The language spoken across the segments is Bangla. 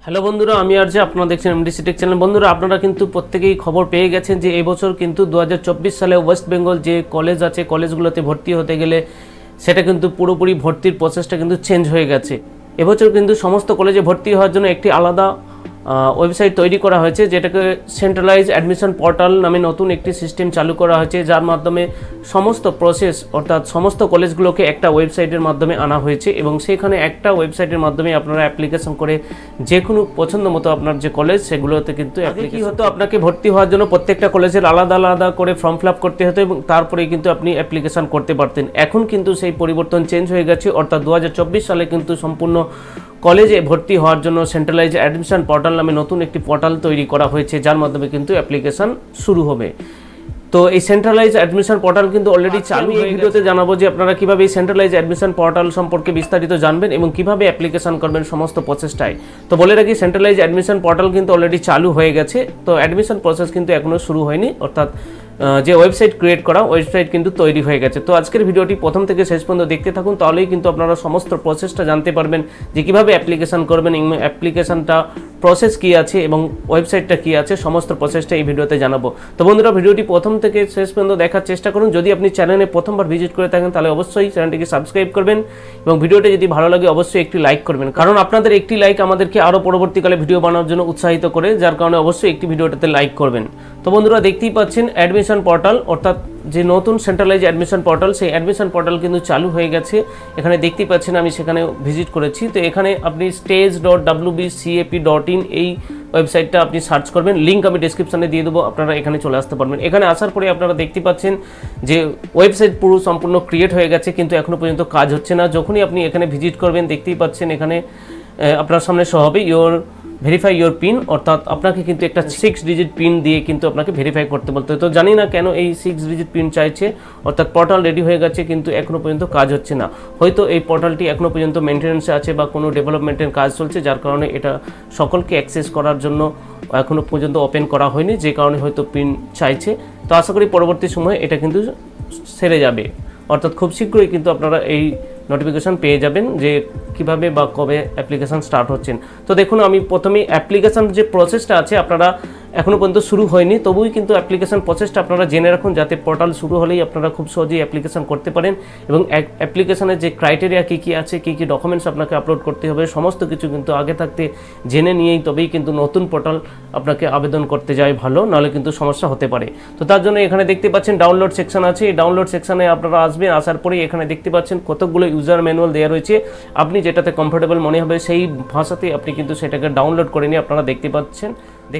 হ্যালো বন্ধুরা, আমি আর যে আপনারা দেখছেন এমডিসি টেক চ্যানেল। বন্ধুরা, আপনারা কিন্তু প্রত্যেকেই খবর পেয়ে গেছেন যে এবছর কিন্তু 2024 সালে ওয়েস্ট বেঙ্গল যে কলেজ আছে, কলেজগুলোতে ভর্তি হতে গেলে সেটা কিন্তু পুরোপুরি ভর্তির প্রসেসটা কিন্তু চেঞ্জ হয়ে গেছে। এবছর কিন্তু সমস্ত কলেজে ভর্তি হওয়ার জন্য একটি আলাদা ওয়েবসাইট তৈরি করা হয়েছে, যেটাকে সেন্ট্রালাইজ অ্যাডমিশন পোর্টাল নামে নতুন একটি সিস্টেম চালু করা হয়েছে, যার মাধ্যমে সমস্ত প্রসেস অর্থাৎ সমস্ত কলেজগুলোকে একটা ওয়েবসাইটের মাধ্যমে আনা হয়েছে এবং সেখানে একটা ওয়েবসাইটের মাধ্যমে আপনারা অ্যাপ্লিকেশন করে যে কোনো পছন্দ মতো আপনার যে কলেজ সেগুলোতে কিন্তু কি হতো, আপনাকে ভর্তি হওয়ার জন্য প্রত্যেকটা কলেজের আলাদা আলাদা করে ফর্ম ফিল আপ করতে হতো এবং তারপরেই কিন্তু আপনি অ্যাপ্লিকেশন করতে পারতেন। এখন কিন্তু সেই পরিবর্তন চেঞ্জ হয়ে গেছে, অর্থাৎ 2024 সালে কিন্তু সম্পূর্ণ কলেজে ভর্তি হওয়ার জন্য সেন্ট্রালাইজ অ্যাডমিশন পোর্টাল নামে নতুন একটি পোর্টাল তৈরি করা হয়েছে, যার মাধ্যমে কিন্তু অ্যাপ্লিকেশন শুরু হবে। তো এই সেন্ট্রালাইজ অ্যাডমিশন পোর্টাল কিন্তু অলরেডি চালু। এই ভিডিওতে জানাবো যে আপনারা কিভাবে এই সেন্ট্রালাইজ অ্যাডমিশন পোর্টাল সম্পর্কে বিস্তারিত জানবেন এবং কিভাবে অ্যাপ্লিকেশন করবেন সমস্ত প্রসেসটাই। তো বলে রাখি, সেন্ট্রালাইজ অ্যাডমিশন পোর্টাল কিন্তু অলরেডি চালু হয়ে গেছে। তো অ্যাডমিশন প্রসেস কিন্তু এখনো শুরু হয়নি, অর্থাৎ যে ওয়েবসাইট ক্রিয়েট করা ওয়েবসাইট কিন্তু তৈরি হয়ে গেছে। তো আজকের ভিডিওটি প্রথম থেকে শেষ পর্যন্ত দেখতে থাকুন, তাহলেই কিন্তু আপনারা সমস্ত প্রসেসটা জানতে পারবেন যে কীভাবে অ্যাপ্লিকেশন করবেন এবং অ্যাপ্লিকেশনটা প্রসেস কী আছে এবং ওয়েবসাইটটা কী আছে, সমস্ত প্রসেসটা এই ভিডিওতে জানাবো। তো বন্ধুরা, ভিডিওটি প্রথম থেকে শেষ পর্যন্ত দেখার চেষ্টা করুন। যদি আপনি চ্যানেলে প্রথমবার ভিজিট করে থাকেন তাহলে অবশ্যই চ্যানেলটিকে সাবস্ক্রাইব করবেন এবং ভিডিওটি যদি ভালো লাগে অবশ্যই একটি লাইক করবেন, কারণ আপনাদের একটি লাইক আমাদেরকে আরও পরবর্তীকালে ভিডিও বানানোর জন্য উৎসাহিত করে, যার কারণে অবশ্যই একটি ভিডিওটাতে লাইক করবেন। তো বন্ধুরা, দেখতেই পাচ্ছেন অ্যাডমিশন পোর্টাল অর্থাৎ যে নতুন সেন্ট্রালাইজ অ্যাডমিশন পোর্টাল, সেই অ্যাডমিশন পোর্টাল কিন্তু চালু হয়ে গেছে। এখানে দেখতেই পাচ্ছেন আমি সেখানে ভিজিট করেছি। তো এখানে আপনি stage.wbcap.in এই ওয়েবসাইটটা আপনি সার্চ করবেন, লিঙ্ক আমি ডেসক্রিপশনে দিয়ে দেবো, আপনারা এখানে চলে আসতে পারবেন। এখানে আসার পরে আপনারা দেখতে পাচ্ছেন যে ওয়েবসাইট পুরো সম্পূর্ণ ক্রিয়েট হয়ে গেছে, কিন্তু এখনও পর্যন্ত কাজ হচ্ছে না। যখনই আপনি এখানে ভিজিট করবেন দেখতেই পাচ্ছেন এখানে আপনার সামনে শো হবে ভেরিফাই ইয়োর পিন, অর্থাৎ আপনাকে কিন্তু একটা 6 ডিজিট পিন দিয়ে কিন্তু আপনাকে ভেরিফাই করতে বলতে হয়। তো জানি না কেন এই 6 ডিজিট পিন চাইছে, অর্থাৎ পোর্টাল রেডি হয়ে গেছে কিন্তু এখনও পর্যন্ত কাজ হচ্ছে না। হয়তো এই পোর্টালটি এখনও পর্যন্ত মেনটেন্যান্সে আছে বা কোনো ডেভেলপমেন্টের কাজ চলছে, যার কারণে এটা সকলকে অ্যাক্সেস করার জন্য এখনও পর্যন্ত ওপেন করা হয়নি, যে কারণে হয়তো পিন চাইছে। তো আশা করি পরবর্তী সময়ে এটা কিন্তু সেরে যাবে, অর্থাৎ খুব শীঘ্রই কিন্তু আপনারা এই নোটিফিকেশান পেয়ে যাবেন যে কিভাবে বা কবে অ্যাপ্লিকেশান স্টার্ট হচ্ছেন। তো দেখুন, আমি প্রথমেই অ্যাপ্লিকেশান যে প্রসেসটা আছে আপনারা এখনও পর্যন্ত শুরু হয়নি, তবুই কিন্তু অ্যাপ্লিকেশান প্রসেসটা আপনারা জেনে রাখুন, যাতে পোর্টাল শুরু হলেই আপনারা খুব সহজেই অ্যাপ্লিকেশান করতে পারেন এবং অ্যাপ্লিকেশানের যে ক্রাইটেরিয়া কী কী আছে, কী কী ডকুমেন্টস আপনাকে আপলোড করতে হবে, সমস্ত কিছু কিন্তু আগে থাকতে জেনে নিয়েই তবেই কিন্তু নতুন পোর্টাল আপনাকে আবেদন করতে যায় ভালো, নাহলে কিন্তু সমস্যা হতে পারে। তো তার জন্য এখানে দেখতে পাচ্ছেন ডাউনলোড সেকশন আছে। এই ডাউনলোড সেকশনে আপনারা আসবেন, আসার পরেই এখানে দেখতে পাচ্ছেন কতগুলো ইউজার ম্যানুয়াল দেওয়া রয়েছে। আপনি যেটাতে কমফোর্টেবল মনে হবে সেই ভাষাতে আপনি কিন্তু সেটাকে ডাউনলোড করে নিয়ে আপনারা দেখতে পাচ্ছেন।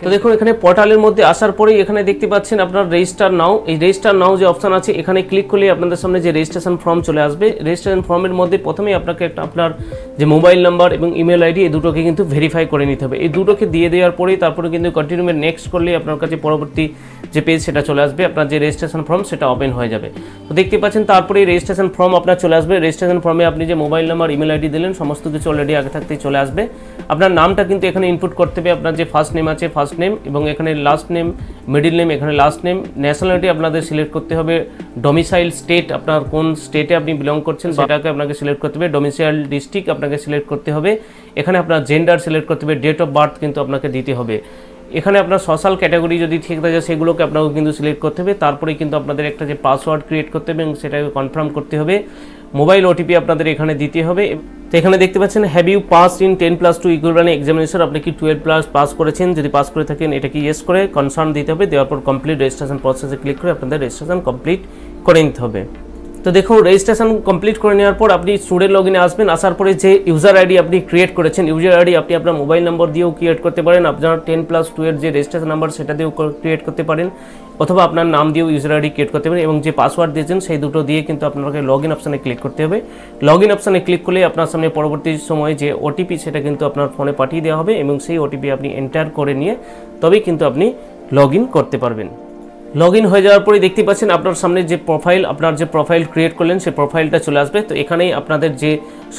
তো দেখুন, এখানে পোর্টালের মধ্যে আসার পরেই এখানে দেখতে পাচ্ছেন আপনার রেজিস্টার নাও। এই রেজিস্টার নাও যে অপশন আছে, এখানে ক্লিক করলে আপনাদের সামনে যে রেজিস্ট্রেশন ফর্ম চলে আসবে। রেজিস্ট্রেশন ফর্মের মধ্যে প্রথমেই আপনাকে আপনার যে মোবাইল নাম্বার এবং ইমেল আইডি এই দুটোকে কিন্তু ভেরিফাই করে নিতে হবে। এই দুটোকে দিয়ে দেওয়ার পরেই তারপরে কিন্তু কন্টিনিউ নেক্সট করলে আপনার কাছে পরবর্তী যে পেজ সেটা চলে আসবে, আপনার যে রেজিস্ট্রেশন ফর্ম সেটা ওপেন হয়ে যাবে। তো দেখতে পাচ্ছেন তারপরে রেজিস্ট্রেশন ফর্ম আপনার চলে আসবে। রেজিস্ট্রেশন ফর্মে আপনি যে মোবাইল নাম্বার ইমেল আইডি দিলেন সমস্ত কিছু অলরেডি আগে থাকতেই চলে আসবে। আপনার নামটা কিন্তু এখানে ইনপুট করতে হবে, আপনার যে ফার্স্ট নেম আছে ফার্স্ট নেম এবং এখানে লাস্ট নেম, মিডিল নেম, এখানে লাস্ট নেম। ন্যাশনালিটি আপনাদের সিলেক্ট করতে হবে, ডোমিসাইল স্টেট আপনার কোন স্টেটে আপনি বিলং করছেন সেটাকে আপনাকে সিলেক্ট করতে হবে, ডোমিসাইল ডিস্ট্রিক্ট আপনাকে সিলেক্ট করতে হবে, এখানে আপনার জেন্ডার সিলেক্ট করতে হবে, ডেট অফ বার্থ কিন্তু আপনাকে দিতে হবে। এখানে আপনার সোশ্যাল ক্যাটাগরি যদি ঠিক থাকে সেগুলোকে আপনাকে কিন্তু সিলেক্ট করতে হবে। তারপরে কিন্তু আপনাদের একটা যে পাসওয়ার্ড ক্রিয়েট করতে হবে এবং সেটাকে কনফার্ম করতে হবে। মোবাইল ওটিপি আপনাদের এখানে দিতে হবে। তো এখানে দেখতে পাচ্ছেন have you pass in 10+2 equivalent examination, আপনি কি 12+ পাস করেছেন, যদি পাস করে থাকেন এটাকে ইয়েস করে কনসার্ন দিতে হবে। দেওয়ার পর কমপ্লিট রেজিস্ট্রেশন প্রসেসে ক্লিক করে আপনাদের রেজিস্ট্রেশন কমপ্লিট করে নিতে হবে। তো দেখুন, রেজিস্ট্রেশন কমপ্লিট করে নেওয়ার পর আপনি স্টুডেন্ট লগইনে আসবেন। আসার পরে যে ইউজার আইডি আপনি ক্রিয়েট করেছেন, ইউজার আইডি আপনি আপনার মোবাইল নম্বর দিয়েও ক্রিয়েট করতে পারেন, আপনার 10+2 এর যে রেজিস্ট্রেশন নাম্বার সেটা দিয়েও ক্রিয়েট করতে পারেন, অথবা আপনার নাম দিয়েও ইউজার আইডি ক্রিয়েট করতে পারেন এবং যে পাসওয়ার্ড দিয়েছেন সেই দুটো দিয়ে কিন্তু আপনাকে লগইন অপশানে ক্লিক করতে হবে। লগইন অপশানে ক্লিক করলে আপনার সামনে পরবর্তী সময়ে যে ওটিপি সেটা কিন্তু আপনার ফোনে পাঠিয়ে দেওয়া হবে এবং সেই ওটিপি আপনি এন্টার করে নিয়ে তবেই কিন্তু আপনি লগইন করতে পারবেন। লগইন হয়ে যাওয়ার পরে দেখতে পাচ্ছেন আপনার সামনে যে আপনার যে প্রোফাইল ক্রিয়েট করলেন সেই প্রোফাইলটা চলে আসবে। তো এখানেই আপনাদের যে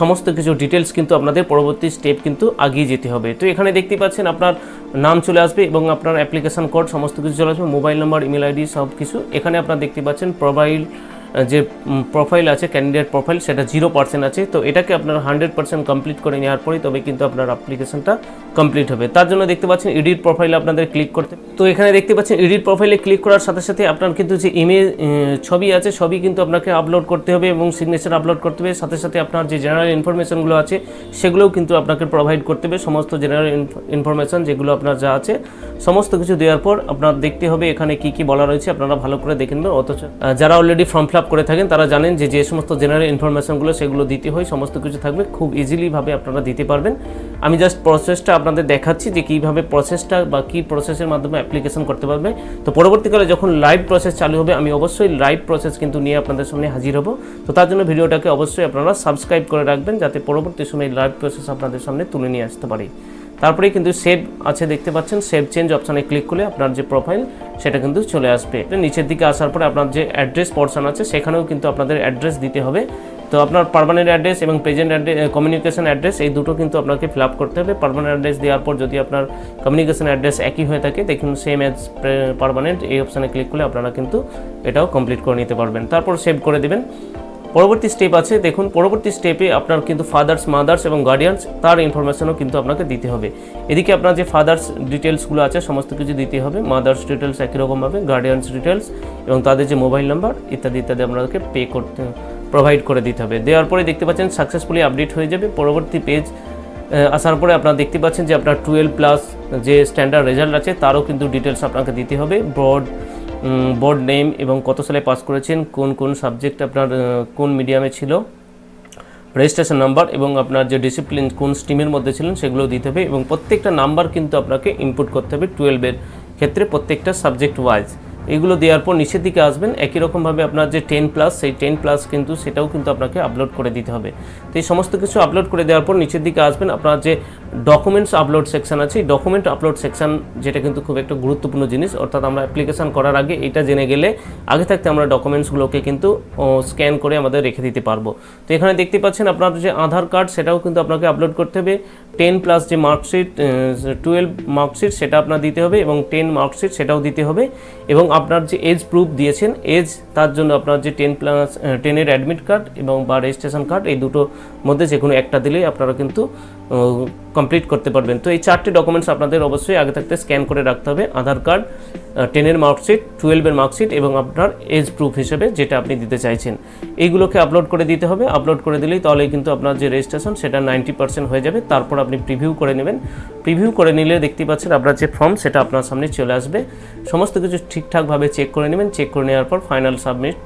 সমস্ত কিছু ডিটেলস কিন্তু আপনাদের পরবর্তী স্টেপ কিন্তু আগিয়ে যেতে হবে। তো এখানে দেখতে পাচ্ছেন আপনার নাম চলে আসবে এবং আপনার অ্যাপ্লিকেশন কোড সমস্ত কিছু চলে আসবে, মোবাইল নাম্বার, ইমেল আইডি সব কিছু। এখানে আপনারা দেখতে পাচ্ছেন যে প্রোফাইল আছে ক্যান্ডিডেট প্রোফাইল সেটা 0% আছে। তো এটাকে আপনারা 100% কমপ্লিট করে নেওয়ার পরেই তবে কিন্তু আপনার অ্যাপ্লিকেশনটা কমপ্লিট হবে। তার জন্য দেখতে পাচ্ছেন এডিট প্রোফাইলে আপনাদের ক্লিক করতে, তো এখানে দেখতে পাচ্ছেন এডিট প্রোফাইলে ক্লিক করার সাথে সাথে আপনার কিন্তু যে ইমেজ ছবি আছে ছবি কিন্তু আপনাকে আপলোড করতে হবে এবং সিগনেচার আপলোড করতে হবে। সাথে সাথে আপনার যে জেনারেল ইনফরমেশনগুলো আছে সেগুলোও কিন্তু আপনাকে প্রোভাইড করতে হবে। সমস্ত জেনারেল ইনফরমেশন যেগুলো আপনার যা আছে সমস্ত কিছু দেওয়ার পর আপনার দেখতে হবে এখানে কি কি বলা রয়েছে, আপনারা ভালো করে দেখে নেবেন। অথচ যারা অলরেডি ফর্ম ফিল আপ করে থাকেন তারা জানেন যে যে সমস্ত জেনারেল ইনফরমেশনগুলো সেগুলো দিতে হয়, সমস্ত কিছু থাকবে, খুব ইজিলিভাবে আপনারা দিতে পারবেন। আমি জাস্ট প্রসেসটা আপনাদের দেখাচ্ছি যে কীভাবে প্রসেসটা বা কী প্রসেসের মাধ্যমে অ্যাপ্লিকেশন করতে পারবে। তো পরবর্তীকালে যখন লাইভ প্রসেস চালু হবে আমি অবশ্যই লাইভ প্রসেস কিন্তু নিয়ে আপনাদের সামনে হাজির হব। তো তার জন্য ভিডিওটাকে অবশ্যই আপনারা সাবস্ক্রাইব করে রাখবেন যাতে পরবর্তী সময়ে লাইভ প্রসেস আপনাদের সামনে তুলে নিয়ে আসতে পারি। তারপরে কিন্তু সেভ আছে দেখতে পাচ্ছেন, সেভ চেঞ্জ অপশানে ক্লিক করলে আপনার যে প্রোফাইল সেটা কিন্তু চলে আসবে। নিচের দিকে আসার পরে আপনার যে অ্যাড্রেস পোর্শন আছে সেখানেও কিন্তু আপনাদের অ্যাড্রেস দিতে হবে। তো আপনার পার্মানেন্ট অ্যাড্রেস এবং প্রেজেন্ট অ্যাড্রেস কমিউনিকেশন অ্যাড্রেস এই দুটো কিন্তু আপনাকে ফিল আপ করতে হবে। পার্মানেন্ট অ্যাড্রেস দেওয়ার পর যদি আপনার কমিউনিকেশন অ্যাড্রেস একই হয়ে থাকে দেখুন সেম অ্যাজ পার্মানেন্ট এই অপশানে ক্লিক করলে আপনারা কিন্তু এটাও কমপ্লিট করে নিতে পারবেন। তারপর সেভ করে দেবেন। পরবর্তী স্টেপ আছে দেখুন, পরবর্তী স্টেপে আপনার কিন্তু ফাদার্স মাদার্স এবং গার্ডিয়ানস তার ইনফরমেশনও কিন্তু আপনাকে দিতে হবে। এদিকে আপনার যে ফাদার্স ডিটেলসগুলো আছে সমস্ত কিছু দিতে হবে, মাদার্স ডিটেলস একই রকমভাবে, গার্ডিয়ানস ডিটেলস এবং তাদের যে মোবাইল নাম্বার ইত্যাদি ইত্যাদি আপনাদেরকে প্রোভাইড করে দিতে হবে। দেওয়ার পরে দেখতে পাচ্ছেন সাকসেসফুলি আপডেট হয়ে যাবে। পরবর্তী পেজ আসার পরে আপনারা দেখতে পাচ্ছেন যে আপনার 12+ যে স্ট্যান্ডার্ড রেজাল্ট আছে তারও কিন্তু ডিটেলস আপনাকে দিতে হবে, বোর্ড নেম এবং কত সালে পাস করেছেন, কোন কোন সাবজেক্ট আপনার কোন মিডিয়ামে ছিল, রেজিস্ট্রেশন নাম্বার এবং আপনার যে ডিসিপ্লিন কোন স্ট্রিমের মধ্যে ছিলেন সেগুলো দিতে হবে এবং প্রত্যেকটা নাম্বার কিন্তু আপনাকে ইনপুট করতে হবে 12-এর ক্ষেত্রে প্রত্যেকটা সাবজেক্ট ওয়াইজ। এগুলো দেওয়ার পর নিচের দিকে আসবেন, একই রকমভাবে আপনার যে 10+ সেই 10+ কিন্তু সেটাও কিন্তু আপনাকে আপলোড করে দিতে হবে। তো এই সমস্ত কিছু আপলোড করে দেওয়ার পর নিচের দিকে আসবেন, আপনার যে ডকুমেন্টস আপলোড সেকশন আছে এই ডকুমেন্ট আপলোড সেকশন যেটা কিন্তু খুব একটা গুরুত্বপূর্ণ জিনিস, অর্থাৎ আমরা অ্যাপ্লিকেশন করার আগে এটা জেনে গেলে আগে থাকতে আমরা ডকুমেন্টসগুলোকে কিন্তু স্ক্যান করে আমাদের রেখে দিতে পারবো। তো এখানে দেখতে পাচ্ছেন আপনার যে আধার কার্ড সেটাও কিন্তু আপনাকে আপলোড করতে হবে, 10+ যে মার্কশিট 12 মার্কশিট সেটা আপনার দিতে হবে এবং 10 মার্কশিট সেটাও দিতে হবে এবং আপনার যে এজ প্রুফ দিয়েছেন এজ তার জন্য আপনার যে 10+10-এর অ্যাডমিট কার্ড এবং বা রেজিস্ট্রেশন কার্ড এই দুটোর মধ্যে যে কোনো একটা দিলেই আপনারা কিন্তু কমপ্লিট করতে পারবেন। তো এই 4টে ডকুমেন্টস আপনাদের অবশ্যই আগে থাকতে স্ক্যান করে রাখতে হবে, আধার কার্ড, 10-এর মার্কশিট, 12-এর মার্কশিট এবং আপনার এজ প্রুফ হিসেবে যেটা আপনি দিতে চাইছেন এইগুলোকে আপলোড করে দিতে হবে। আপলোড করে দিলেই তাহলে কিন্তু আপনার যে রেজিস্ট্রেশন সেটা 90% হয়ে যাবে। তারপর আপনি প্রিভিউ করে নেবেন, প্রিভিউ করে নিলে দেখতে পাচ্ছেন আপনার যে ফর্ম সেটা আপনার সামনে চলে আসবে। সমস্ত কিছু ঠিকঠাকভাবে চেক করে নেবেন, চেক করে নেওয়ার পর ফাইনাল সাবমিট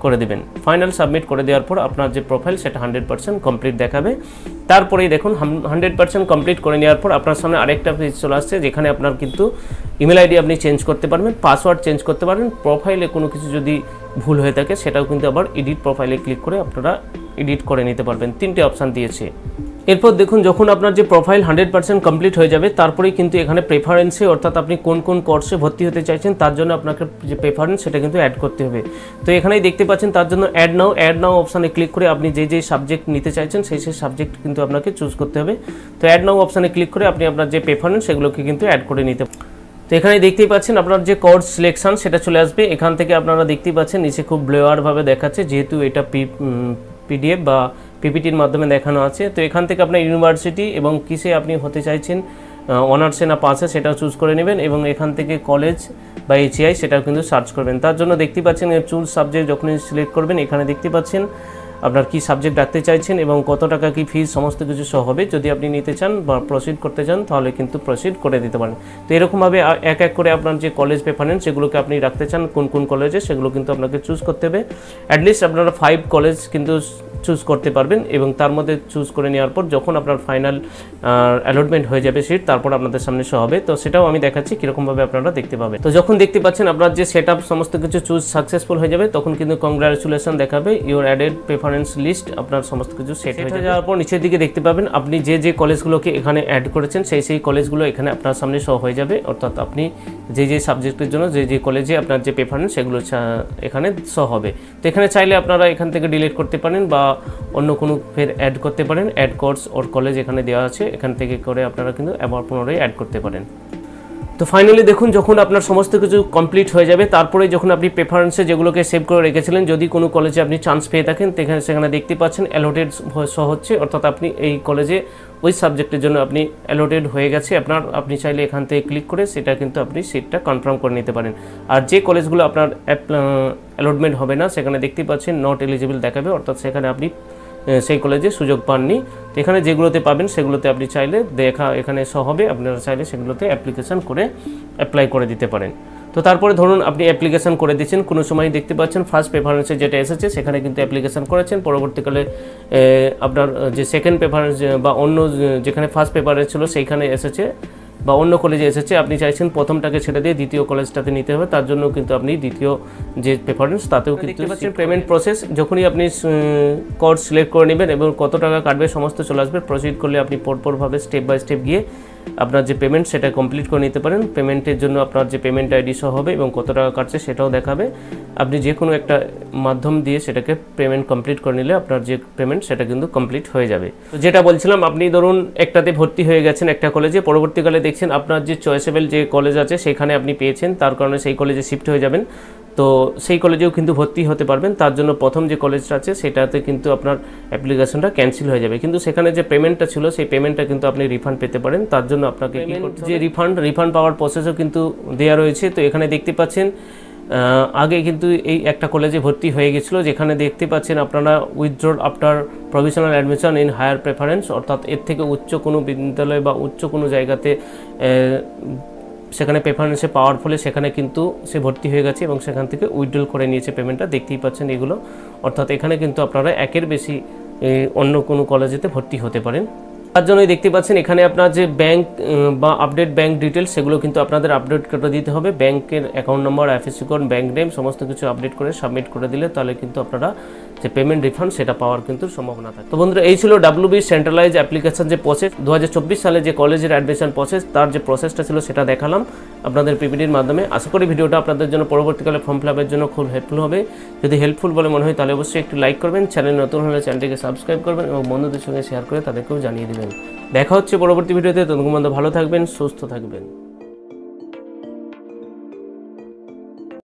করে দেবেন। ফাইনাল সাবমিট করে দেওয়ার পর আপনার যে প্রোফাইল সেটা 100% কমপ্লিট দেখাবে। তারপরেই দেখুন 100% কমপ্লিট করে নেওয়ার পর আপনার সামনে আরেকটা পেজ চলে আসছে যেখানে আপনার কিন্তু ইমেল আইডি আপনি চেঞ্জ করতে পারবেন, পাসওয়ার্ড চেঞ্জ করতে পারবেন, প্রোফাইলে কোনো কিছু যদি ভুল হয়ে থাকে সেটাও কিন্তু আবার এডিট প্রোফাইলে ক্লিক করে আপনারা এডিট করে নিতে পারবেন। 3টে অপশান দিয়েছে। এরপর দেখুন যখন আপনার যে প্রোফাইল 100% কমপ্লিট হয়ে যাবে তারপরেই কিন্তু এখানে প্রেফারেন্সে অর্থাৎ আপনি কোন কোন কোর্সে ভর্তি হতে চাইছেন তার জন্য আপনাকে যে প্রেফারেন্স সেটা কিন্তু অ্যাড করতে হবে। তো এখানেই দেখতে পাচ্ছেন তার জন্য অ্যাড নাও অপশানে ক্লিক করে আপনি যে সাবজেক্ট নিতে চাইছেন সেই সাবজেক্ট কিন্তু আপনাকে চুজ করতে হবে। তো অ্যাড নাও অপশানে ক্লিক করে আপনি আপনার যে প্রেফারেন্স সেগুলোকে কিন্তু অ্যাড করে নিতে পারেন। তো এখানে দেখতেই পাচ্ছেন আপনার যে কোর্স সিলেকশন সেটা চলে আসবে। এখান থেকে আপনারা দেখতেই পাচ্ছেন নিচে খুব ব্লেয়ারভাবে দেখাচ্ছে যেহেতু এটা পিডিএফ বা পিপিটির মাধ্যমে দেখানো আছে। তো এখান থেকে আপনার ইউনিভার্সিটি এবং কিসে আপনি হতে চাইছেন অনার্সে না পাসে সেটাও চুজ করে নেবেন এবং এখান থেকে কলেজ বা এইচআই সেটাও কিন্তু সার্চ করবেন। তার জন্য দেখতে পাচ্ছেন চুজ সাবজেক্ট যখনই সিলেক্ট করবেন এখানে দেখতে পাচ্ছেন আপনার কি সাবজেক্ট রাখতে চাইছেন এবং কত টাকা কি ফিস সমস্ত কিছু সহ হবে। যদি আপনি নিতে চান বা প্রসিড করতে চান তাহলে কিন্তু প্রসিড করে দিতে পারেন। তো এরকমভাবে এক এক করে আপনার যে কলেজ প্রেফারেন্স সেগুলোকে আপনি রাখতে চান কোন কোন কলেজে সেগুলো কিন্তু আপনাকে চুজ করতে হবে। অ্যাটলিস্ট আপনারা 5 কলেজ কিন্তু চুজ করতে পারবেন এবং তার মধ্যে চুজ করে নেওয়ার পর যখন আপনার ফাইনাল অ্যালটমেন্ট হয়ে যাবে সিট তারপর আপনাদের সামনে শো হবে। তো সেটাও আমি দেখাচ্ছি কীরকমভাবে আপনারা দেখতে পাবেন। তো যখন দেখতে পাচ্ছেন আপনার যে সেট সমস্ত কিছু চুজ সাকসেসফুল হয়ে যাবে তখন কিন্তু কংগ্রাচুলেশন দেখাবে, ইউর অ্যাডেড প্রেফারেন্স লিস্ট আপনার সমস্ত কিছু সেট হয়ে যাওয়ার পর নিচের দিকে দেখতে পাবেন আপনি যে কলেজগুলোকে এখানে অ্যাড করেছেন সেই কলেজগুলো এখানে আপনার সামনে শো হয়ে যাবে, অর্থাৎ আপনি যে সাবজেক্টের জন্য যে কলেজে আপনার যে প্রেফারেন্স সেগুলো এখানে শো হবে। তো এখানে চাইলে আপনারা এখান থেকে ডিলিট করতে পারেন বা অন্য কোনো ফের অ্যাড করতে পারেন। অ্যাড কোর্স ওর কলেজ এখানে দেওয়া আছে, এখান থেকে করে আপনারা কিন্তু আবার পুনরায় অ্যাড করতে পারেন। তো ফাইনালি দেখুন, যখন আপনার সমস্ত কিছু কমপ্লিট হয়ে যাবে, তারপরে যখন আপনি প্রেফারেন্সে যেগুলোকে সেভ করে রেখেছিলেন, যদি কোনো কলেজে আপনি চান্স পেয়ে থাকেন, সেখানে দেখতে পাচ্ছেন অ্যালোটেড শো হচ্ছে, অর্থাৎ আপনি এই কলেজে ওই সাবজেক্টের জন্য আপনি অ্যালোটেড হয়ে গেছে আপনার। আপনি চাইলে এখান থেকে ক্লিক করে সেটা কিন্তু আপনি সিটটা কনফার্ম করে নিতে পারেন। আর যে কলেজগুলো আপনার অ্যালটমেন্ট হবে না, সেখানে দেখতে পাচ্ছেন নট এলিজিবল দেখাবে, অর্থাৎ সেখানে আপনি সেই কলেজে সুযোগ পাননি। তো এখানে যেগুলোতে পাবেন সেগুলোতে আপনি চাইলে এখানে শো হবে, আপনারা চাইলে সেগুলোতে অ্যাপ্লিকেশান করে অ্যাপ্লাই করে দিতে পারেন। তো তারপরে ধরুন আপনি অ্যাপ্লিকেশান করে দিচ্ছেন, কোনো সময় দেখতে পাচ্ছেন ফার্স্ট প্রেফারেন্সে যেটা এসেছে সেখানে কিন্তু অ্যাপ্লিকেশান করেছেন, পরবর্তীকালে আপনার যে সেকেন্ড প্রেফারেন্স বা অন্য যেখানে ফার্স্ট প্রেফারেন্স ছিল সেইখানে এসেছে বা অন্য কলেজে এসেছে, আপনি চাইছেন প্রথমটাকে ছেড়ে দিয়ে দ্বিতীয় কলেজটাতে নিতে হবে, তার জন্য কিন্তু আপনি দ্বিতীয় যে প্রেফারেন্স তাতেও কিন্তু পেমেন্ট প্রসেস, যখনই আপনি কোর্স সিলেক্ট করে নেবেন এবং কত টাকা কাটবে সমস্ত চলে আসবে। প্রসিড করলে আপনি পরপরভাবে স্টেপ বাই স্টেপ গিয়ে আপনার যে পেমেন্ট সেটা কমপ্লিট করে নিতে পারেন। পেমেন্টের জন্য আপনার যে পেমেন্ট আইডি সহ হবে এবং কত টাকা কাটছে সেটাও দেখাবে। আপনি যে কোনো একটা মাধ্যম দিয়ে সেটাকে পেমেন্ট কমপ্লিট করে নিলে আপনার যে পেমেন্ট সেটা কিন্তু কমপ্লিট হয়ে যাবে। তো যেটা বলছিলাম, আপনি ধরুন একটাতে ভর্তি হয়ে গেছেন একটা কলেজে, পরবর্তীকালে দেখছেন আপনার যে চয়েসেবল যে কলেজ আছে সেখানে আপনি পেয়েছেন, তার কারণে সেই কলেজে শিফট হয়ে যাবেন। তো সেই কলেজেও কিন্তু ভর্তি হতে পারবেন, তার জন্য প্রথম যে কলেজটা আছে সেটাতে কিন্তু আপনার অ্যাপ্লিকেশনটা ক্যান্সেল হয়ে যাবে, কিন্তু সেখানে যে পেমেন্টটা ছিল সেই পেমেন্টটা কিন্তু আপনি রিফান্ড পেতে পারেন। তার জন্য আপনাকে যে রিফান্ড পাওয়ার প্রসেসও কিন্তু দেওয়া রয়েছে। তো এখানে দেখতে পাচ্ছেন আগে কিন্তু এই একটা কলেজে ভর্তি হয়ে গেছিলো, যেখানে দেখতে পাচ্ছেন আপনারা withdrawal after provisional admission in higher preference, অর্থাৎ এর থেকে উচ্চ কোনো বিদ্যালয় বা উচ্চ কোনো জায়গাতে সেখানে প্রেফারেন্সে পাওয়ার ফলে সেখানে কিন্তু সে ভর্তি হয়ে গেছে এবং সেখান থেকে উইথড্রল করে নিয়েছে পেমেন্টটা, দেখতেই পাচ্ছেন এগুলো। অর্থাৎ এখানে কিন্তু আপনারা একের বেশি অন্য কোনো কলেজেতে ভর্তি হতে পারেন। তার জন্যই দেখতে পাচ্ছেন এখানে আপনার যে ব্যাংক বা আপডেট ব্যাংক ডিটেলস সেগুলো কিন্তু আপনাদের আপডেট করে দিতে হবে। ব্যাংকের account number, IFSC code, bank name সমস্ত কিছু আপডেট করে সাবমিট করে দিলে তাহলে কিন্তু আপনারা যে পেমেন্ট রিফান্ড সেটা পাওয়ার কিন্তু সম্ভাবনা থাকে। তো বন্ধুরা, এই ছিল WB সেন্ট্রালাইজ অ্যাপ্লিকেশন যে প্রসেস 2024 সালে যে কলেজের অ্যাডমিশন প্রসেস, তার যে প্রসেসটা ছিল সেটা দেখালাম আপনাদের পিপিটির মাধ্যমে। আশা করি ভিডিওটা আপনাদের জন্য পরবর্তীকালে ফর্ম ফিল আপের জন্য খুব হেল্পফুল হবে। যদি হেল্পফুল বলে মনে হয় তাহলে অবশ্যই একটু লাইক করবেন, চ্যানেল নতুন হলে চ্যানেলটিকে সাবস্ক্রাইব করবেন এবং বন্ধুদের সঙ্গে শেয়ার করে তাদেরকেও জানিয়ে দেবেন। দেখা হচ্ছে পরবর্তী ভিডিওতে। ততক্ষণ পর্যন্ত ভালো থাকবেন, সুস্থ থাকবেন।